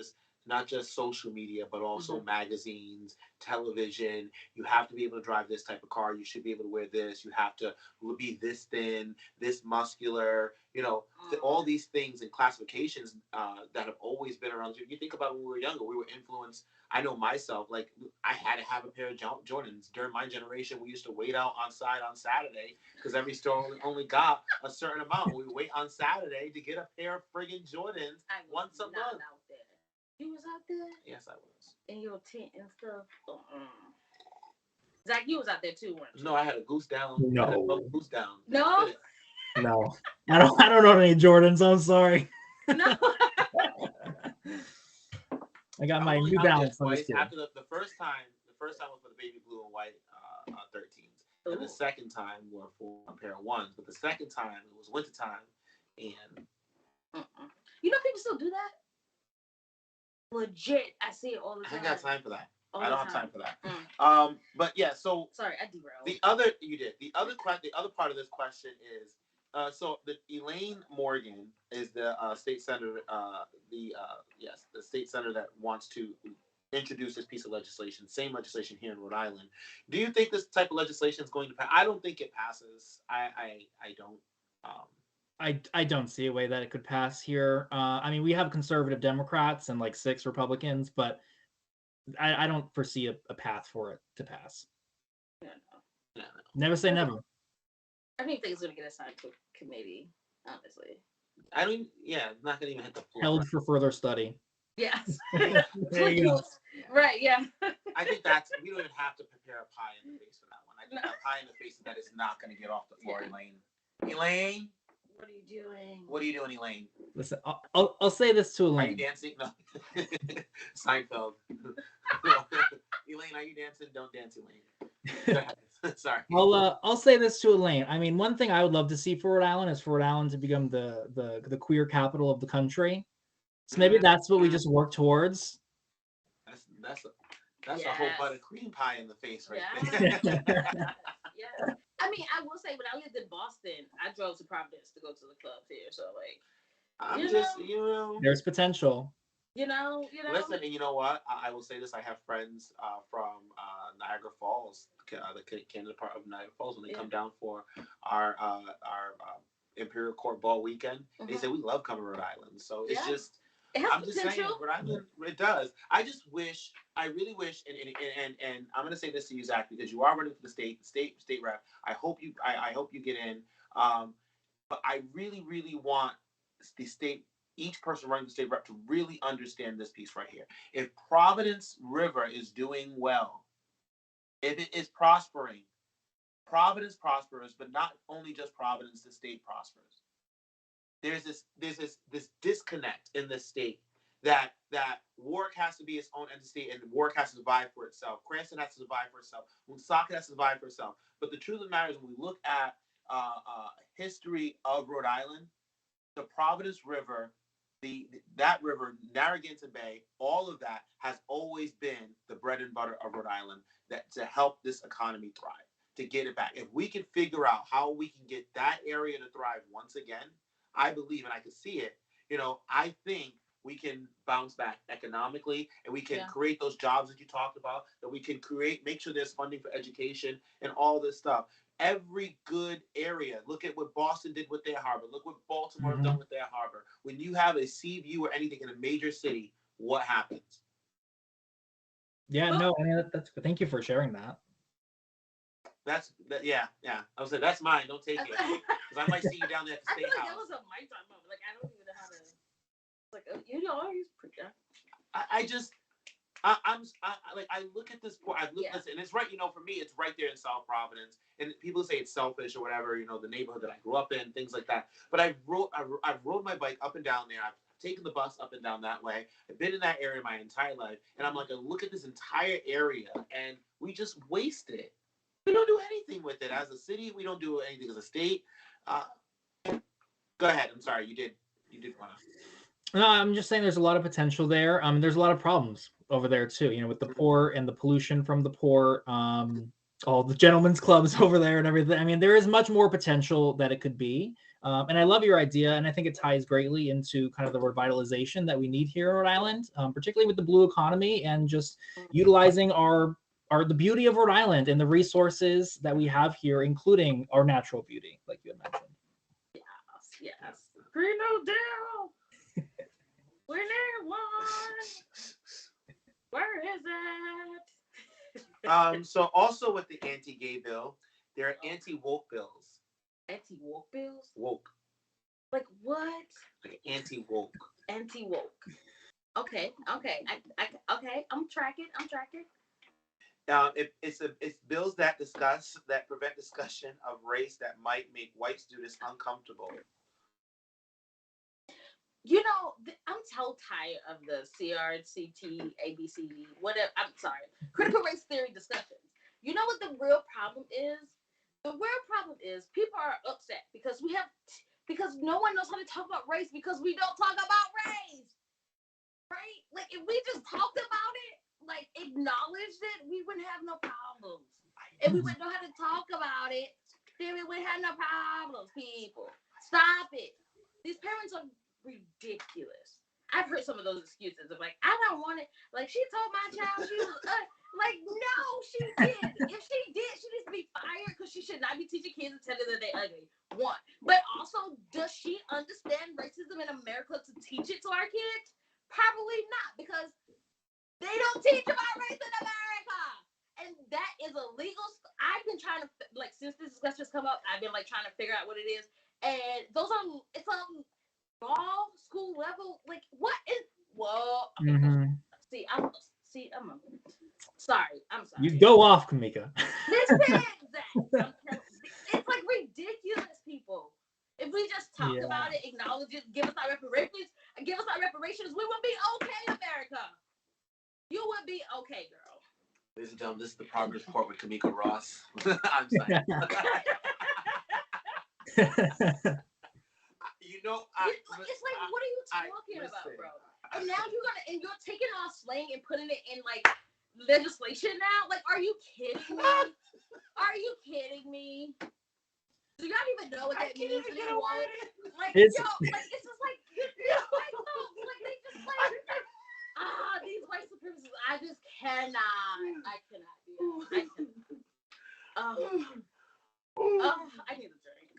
just social media, but also magazines, television. You have to be able to drive this type of car. You should be able to wear this. You have to be this thin, this muscular. You know, all these things and classifications that have always been around. You think about when we were younger, we were influenced. I know myself, like I had to have a pair of Jordans. During my generation, we used to wait out on Saturday because every store only got a certain amount. We would wait on Saturday to get a pair of friggin' Jordans once a month. You was out there? Yes, I was. In your tent and stuff? Zach, you was out there too, weren't you? No, I had a goose down. No. Goose down. No? No. I don't know any Jordans. I'm sorry. No. I got my New Balance. After the first time was for the baby blue and white 13s. And the second time were for a pair of ones. But the second time, it was wintertime. And you know people still do that? Legit, I see it all the time. I ain't got time for that. I don't have time for that. But yeah, so sorry, I derailed. The other part of this question is, So the Elaine Morgan is the state senator. The state senator that wants to introduce this piece of legislation. Same legislation here in Rhode Island. Do you think this type of legislation is going to pass? I don't think it passes. I don't. I don't see a way that it could pass here. I mean, we have conservative Democrats and like 6 Republicans, but I don't foresee a path for it to pass. No. Never say never. I think it's going to get assigned to a committee, honestly. I don't. Yeah, not going to even hit the floor. Held for further study. Yes. There you go. Right, yeah. I think we don't even have to prepare a pie in the face for that one. I think a pie in the face that is not going to get off the floor, yeah. Elaine? What are you doing? What are you doing, Elaine? Listen, I'll say this to Elaine. Are you dancing? No. Seinfeld. Elaine, are you dancing? Don't dance, Elaine. Sorry. I'll say this to Elaine. I mean, one thing I would love to see for Rhode Island is for Rhode Island to become the queer capital of the country. So maybe that's what we just work towards. That's a whole butt of cream pie in the face right there. Yeah. I mean, I will say when I lived in Boston, I drove to Providence to go to the clubs here. So like, there's potential. Listen, and you know what? I will say this: I have friends from Niagara Falls, the Canada part of Niagara Falls, when they come down for our Imperial Court Ball weekend. Mm-hmm. They say we love coming to Rhode Island. So it's just. I'm just saying, Rhode Island, it does. I really wish, and I'm gonna say this to you, Zach, because you are running for the state rep. I hope you get in. But I really, really want each person running the state rep to really understand this piece right here. If Providence River is doing well, if it is prospering, Providence prospers, but not only just Providence, the state prospers. There's this disconnect in the state that Warwick has to be its own entity and Warwick has to survive for itself. Cranston has to survive for itself. Woonsocket has to survive for itself. But the truth of the matter is, when we look at history of Rhode Island, the Providence River, that river, Narragansett Bay, all of that has always been the bread and butter of Rhode Island that to help this economy thrive, to get it back. If we can figure out how we can get that area to thrive once again, I believe, and I can see it, I think we can bounce back economically and we can create those jobs that you talked about, that we can make sure there's funding for education and all this stuff. Every good area, look at what Boston did with their harbor. Look what Baltimore have done with their harbor. When you have a sea view or anything in a major city, what happens? Yeah, no, I mean, that's thank you for sharing that. Yeah. I was like, that's mine. Don't take it, because I might see you down there at the state house. That was a mic drop moment. Like, I don't even know how to. Like, he's pretty. I look at this. Listen, and it's right. For me, it's right there in South Providence. And people say it's selfish or whatever. The neighborhood that I grew up in, things like that. But I've rode my bike up and down there. I've taken the bus up and down that way. I've been in that area my entire life, and I'm like, I look at this entire area, and we just waste it. We don't do anything with it as a city. We don't do anything as a state. Go ahead. I'm sorry. You did want to. No, I'm just saying there's a lot of potential there. There's a lot of problems over there too, with the port and the pollution from the port, all the gentlemen's clubs over there and everything. I mean, there is much more potential that it could be. And I love your idea, and I think it ties greatly into kind of the revitalization that we need here in Rhode Island, particularly with the blue economy and just utilizing the beauty of Rhode Island and the resources that we have here, including our natural beauty, like you had mentioned. Yes. Green no deal. We're near one. Where is it? So also with the anti-gay bill, there are anti-woke bills. Anti-woke bills? Woke. Like what? Like anti-woke. Anti-woke. Okay. I'm tracking. It's bills that prevent discussion of race that might make white students uncomfortable. I'm so tired of the CRCT, ABCD, whatever. I'm sorry, critical race theory discussions. You know what the real problem is? The real problem is people are upset because no one knows how to talk about race because we don't talk about race, right? Like if we just talked about it, like acknowledged it, we wouldn't have no problems. If we wouldn't know how to talk about it, then we wouldn't have no problems, people. Stop it. These parents are ridiculous. I've heard some of those excuses of like, I don't want it. Like, she told my child she was like, no, she did. If she did, she needs to be fired because she should not be teaching kids and telling them they're ugly. One. But also, does she understand racism in America to teach it to our kids? Probably not, because they don't teach about race in America. And that is illegal. I've been trying to, like, since this discussion's come up, I've been like trying to figure out what it is. And it's law school level. Like, what is? Well, Mhm. I'm sorry. You go off, Kimika. Listen, Zach. It's like ridiculous, people. If we just talk about it, acknowledge it, give us our reparations, we will be okay, America. You would be okay, girl. Ladies and gentlemen, this is the Progress Report with Kimika Ross. I'm sorry. You know, it's like, what are you talking about, bro? And now you're taking all slang and putting it in like legislation now. Like, are you kidding me? Are you kidding me? Do y'all even know what that means anymore? Like, it's just like, like they just like, these white supremacists. I just cannot. I cannot do it. I need a drink.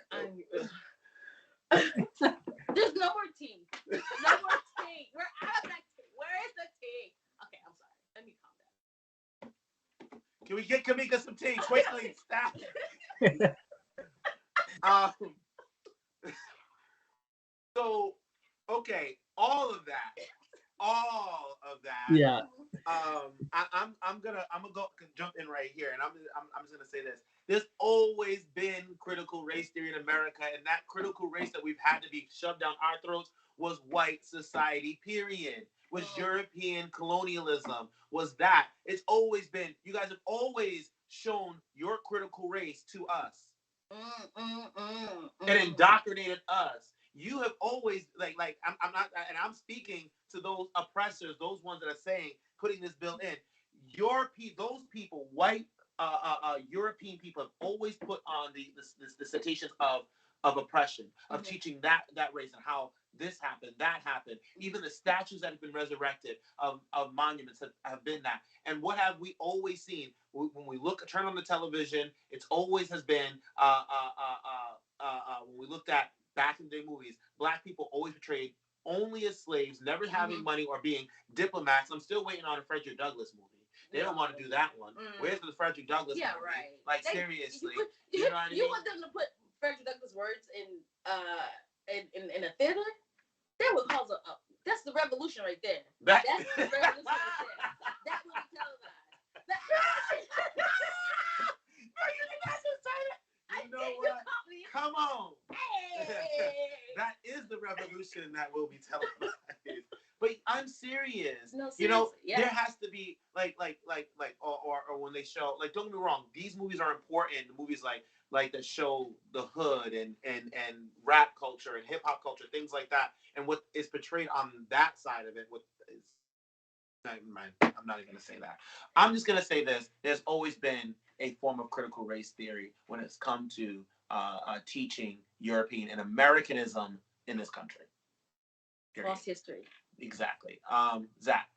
There's no more tea. No more tea. We're out of that tea. Where is the tea? Okay, I'm sorry. Let me calm down. Can we get Kimika some tea? Quickly, stop. So, okay, all of that. Yeah. I'm gonna jump in right here, and I'm just gonna say this. There's always been critical race theory in America, and that critical race that we've had to be shoved down our throats was white society, period. Was European colonialism, was that. It's always been, you guys have always shown your critical race to us. And indoctrinated us. You have always, I'm not, and I'm speaking to those oppressors, those ones that are saying, putting this bill in. Those people, white, European people, have always put on the citations of oppression, of teaching that race and how this happened, that happened. Even the statues that have been resurrected of monuments have been that. And what have we always seen when we turn on the television? It's always has been when we looked at back in the day movies, Black people always portrayed only as slaves, never having money or being diplomats. I'm still waiting on a Frederick Douglass movie. They don't want to do that one. Where's the Frederick Douglass movie? Right. Like, seriously. You know what I mean? You want them to put Frederick Douglass words in a theater? That would cause that's the revolution right there. That's the revolution right there. That would be televised. You know what? Come on. Hey. That is the revolution that will be televised. But I'm serious. No, seriously. You know, there has to be or when they show, like, don't get me wrong, these movies are important. The movies like that show the hood and rap culture and hip hop culture, things like that, and what is portrayed on that side of it. Never mind. I'm not even gonna say that. I'm just gonna say this: there's always been a form of critical race theory when it's come to teaching European and Americanism in this country. False history. Exactly. Zach.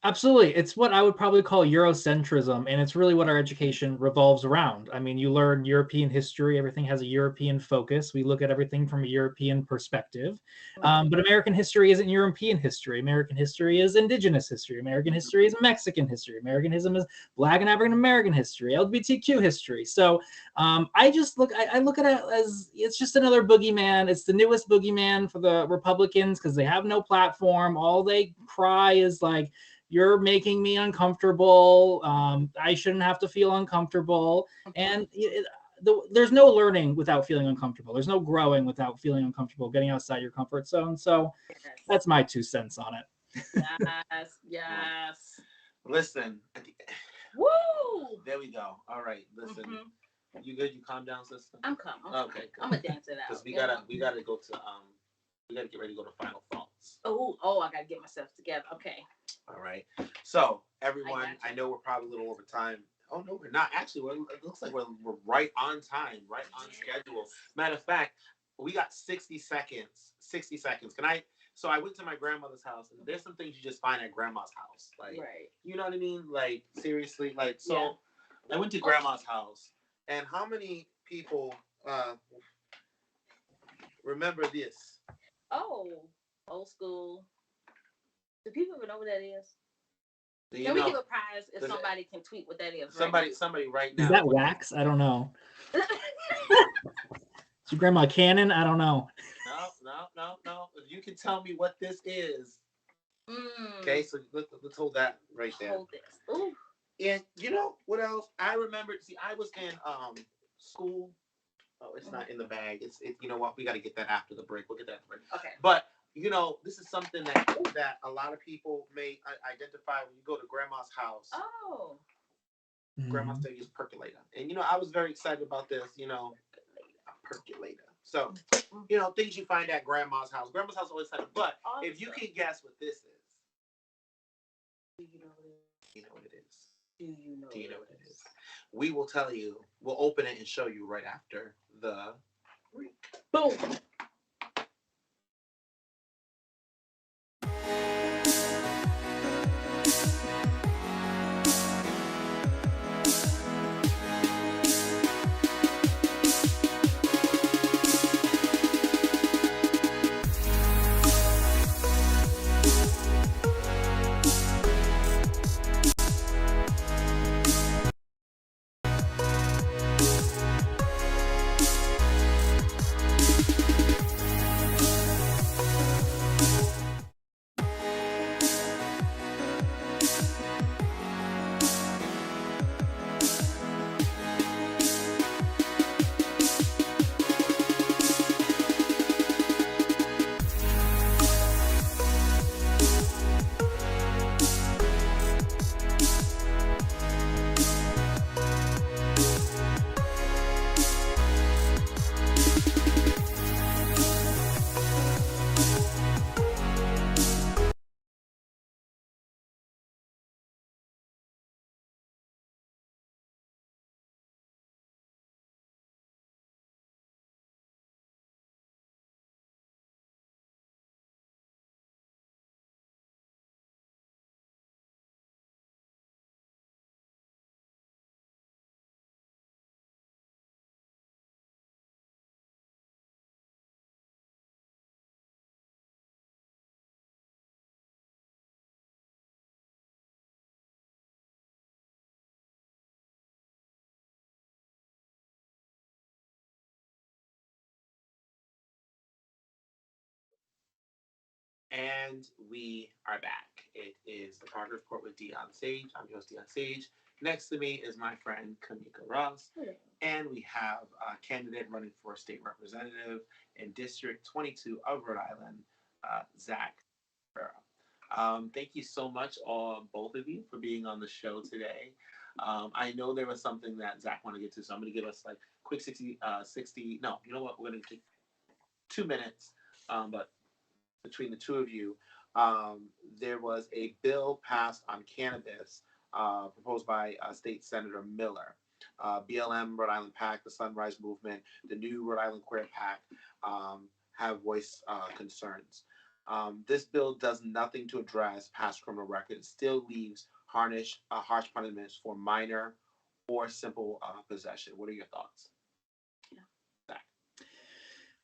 Absolutely. It's what I would probably call Eurocentrism, and it's really what our education revolves around. I mean, you learn European history. Everything has a European focus. We look at everything from a European perspective. But American history isn't European history. American history is Indigenous history. American history is Mexican history. Americanism is Black and African American history, LGBTQ history. So I look at it as it's just another boogeyman. It's the newest boogeyman for the Republicans because they have no platform. All they cry is like, you're making me uncomfortable. I shouldn't have to feel uncomfortable. And there's no learning without feeling uncomfortable. There's no growing without feeling uncomfortable, getting outside your comfort zone. So that's my 2 cents on it. Yes. Listen. Woo! There we go. All right. Listen. You good? You calm down, sister? I'm calm. Okay. Good. I'm gonna dance it out. Because we gotta go to we gotta get ready to go to final thoughts. Oh, I gotta get myself together. Okay. All right. So everyone, I know we're probably a little over time. Oh no, we're not. Actually, it looks like we're right on time, right on schedule. Matter of fact, we got 60 seconds. 60 seconds. Can I? So I went to my grandmother's house, and there's some things you just find at grandma's house. Like, Right. you know what I mean? Like, seriously. Like, so Yeah. I went to grandma's house, and how many people remember this? Oh, old school. Do people even know what that is? Do you Can we know? give a prize if Does it- somebody can tweet what that is? Somebody right now. Is that wax? I don't know. Right Is your grandma Cannon? I don't know. No. You can tell me what this is. Mm. Okay, so let's hold that right there. Hold this. Ooh. And you know what else? I remember. See, I was in school. Oh, it's not in the bag. You know what? We got to get that after the break. We'll get that after the break. Okay. But you know, this is something that a lot of people may identify when you go to grandma's house. Oh. Grandma still uses percolator, and you know, I was very excited about this. You know, a percolator. So, you know, things you find at grandma's house. Grandma's house always had it. But Awesome. if you can guess what this is, Do you know what it is? you know what it is. Do you know? Do you know what it is? We will tell you. We'll open it and show you right after the break. Boom. And we are back. It is the Progress Report with Dion Sage. I'm your host, Dion Sage. Next to me is my friend Kimika Ross. And we have a candidate running for state representative in District 22 of Rhode Island, Zach Pereira. Thank you so much, both of you, for being on the show today. I know there was something that Zach wanted to get to, so I'm going to give us like quick 60. No, you know what? We're going to take 2 minutes, but between the two of you, there was a bill passed on cannabis proposed by State Senator Miller. BLM, Rhode Island PAC, the Sunrise Movement, the new Rhode Island Queer PAC have voiced concerns. This bill does nothing to address past criminal records. It still leaves harsh punishments for minor or simple possession. What are your thoughts?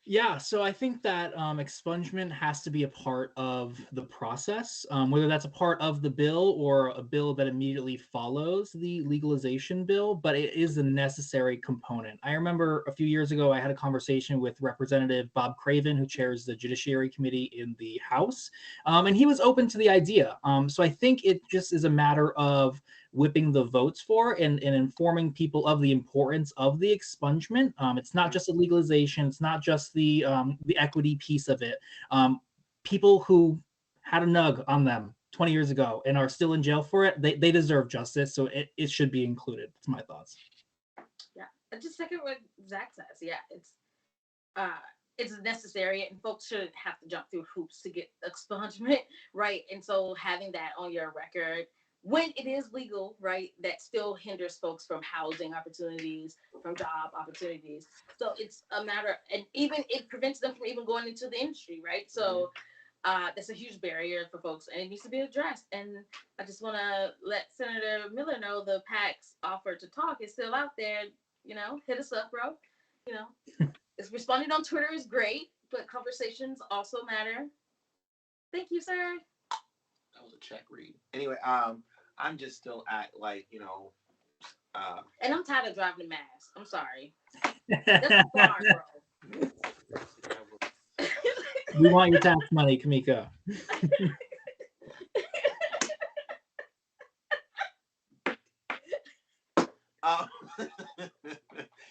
Yeah, so I think that expungement has to be a part of the process, whether that's a part of the bill or a bill that immediately follows the legalization bill, but it is a necessary component. I remember a few years ago, I had a conversation with Representative Bob Craven, who chairs the Judiciary Committee in the House, and he was open to the idea. So I think it just is a matter of whipping the votes for and informing people of the importance of the expungement. It's not just a legalization. It's not just the equity piece of it. People who had a nug on them 20 years ago and are still in jail for it, they deserve justice. So it should be included. That's my thoughts. Yeah, I just second what Zach says. Yeah, it's necessary, and folks shouldn't have to jump through hoops to get expungement, right? And so having that on your record when it is legal, right, that still hinders folks from housing opportunities, from job opportunities. So it's a matter, and even it prevents them from even going into the industry, right? So that's a huge barrier for folks, and it needs to be addressed. And I just want to let Senator Miller know the PAC's offer to talk is still out there. You know, hit us up, bro. You know, it's responding on Twitter is great, but conversations also matter. Thank you, sir. That was a check read. Anyway, I'm just still at like, you know, and I'm tired of driving the mask. I'm sorry. That's a bar, bro. We want your tax money, Kimika.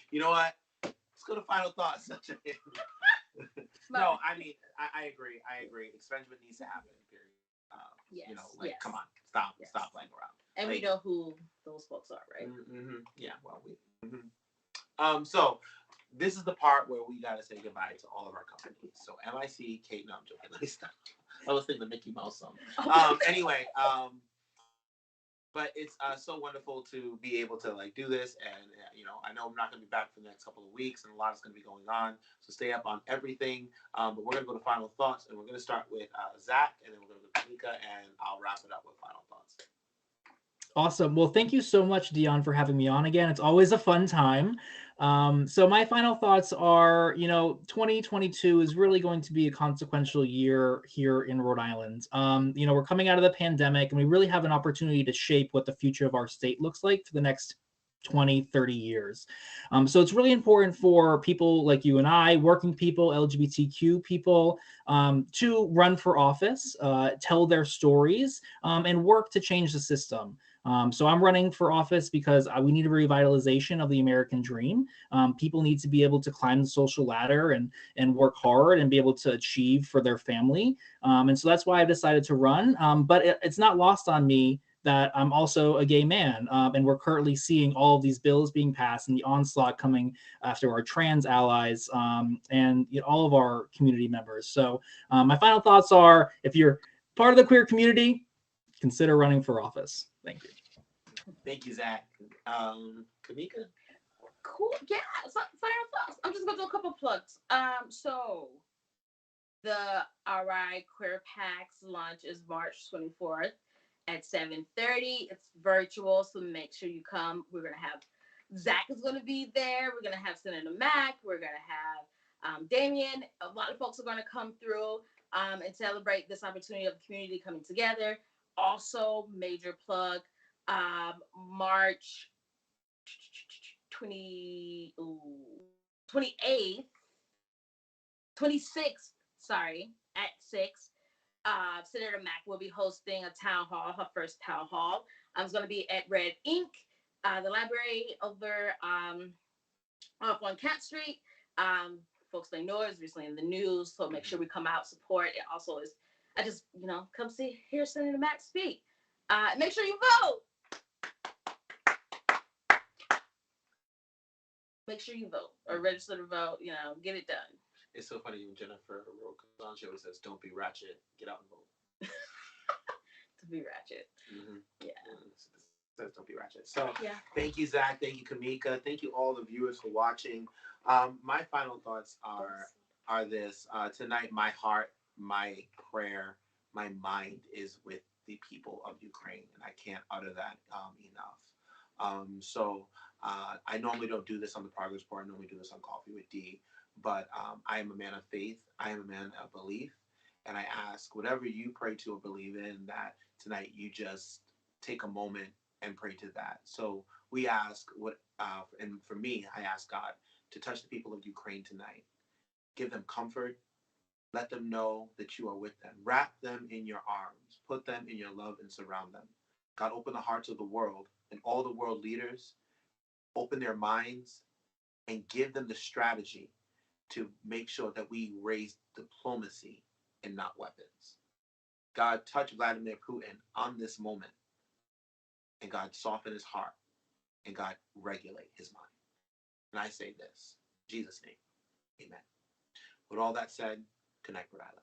You know what? Let's go to final thoughts. No, I mean, I agree. Expungement needs to happen. Period. Yes, you know, like, come on, stop playing around. And like, we know who those folks are, right? Yeah. Well, so this is the part where we gotta say goodbye to all of our companies. So MIC, Kate, no, I'm joking. Let me stop. I was thinking the Mickey Mouse song. Anyway, but it's so wonderful to be able to like do this, and you know, I know I'm not going to be back for the next couple of weeks, and a lot is going to be going on. So stay up on everything. But we're going to go to final thoughts, and we're going to start with Zach, and then we're going to go to Kimika, and I'll wrap it up with final thoughts. Awesome. Well, thank you so much, Dion, for having me on again. It's always a fun time. So my final thoughts are, you know, 2022 is really going to be a consequential year here in Rhode Island. You know, we're coming out of the pandemic, and we really have an opportunity to shape what the future of our state looks like for the next 20, 30 years. So it's really important for people like you and I, working people, LGBTQ people, to run for office, tell their stories, and work to change the system. So I'm running for office because we need a revitalization of the American dream. People need to be able to climb the social ladder and work hard and be able to achieve for their family. And so that's why I've decided to run. But it's not lost on me that I'm also a gay man. And we're currently seeing all of these bills being passed and the onslaught coming after our trans allies and you know, all of our community members. So my final thoughts are, if you're part of the queer community, consider running for office. Thank you. Thank you, Zach. Kimika? Cool. Yeah. So, final thoughts. I'm just going to do a couple plugs. So the RI Queer PAC's launch is March 24th at 7:30. It's virtual, so make sure you come. We're going to have Zach is going to be there. We're going to have Senator Mack. We're going to have Damien. A lot of folks are going to come through and celebrate this opportunity of the community coming together. Also, major plug, March 28th, 26th, sorry, at 6. Senator Mack will be hosting a town hall, her first town hall. It's going to be at Red Ink, the library over off on Camp Street. Folks may know it's recently in the news, so make sure we come out, support. It also is, I just, you know, come hear Senator Mack speak. Make sure you vote. Make sure you vote or register to vote, you know, get it done. It's so funny when Jennifer comes on, she always says, "Don't be ratchet, get out and vote." To be ratchet. Yeah. Says don't be ratchet. So Thank you, Zach. Thank you, Kimika. Thank you all the viewers for watching. My final thoughts are this. Tonight, my heart, my prayer, my mind is with the people of Ukraine, and I can't utter that enough. So I normally don't do this on the progress report. I normally do this on Coffee with D. But I am a man of faith. I am a man of belief. And I ask whatever you pray to or believe in, that tonight you just take a moment and pray to that. So we ask and for me, I ask God to touch the people of Ukraine tonight. Give them comfort. Let them know that you are with them. Wrap them in your arms. Put them in your love and surround them. God, open the hearts of the world and all the world leaders. Open their minds and give them the strategy to make sure that we raise diplomacy and not weapons. God, touch Vladimir Putin on this moment, and God, soften his heart, and God, regulate his mind. And I say this, in Jesus' name, amen. With all that said, connect, Rhode Island.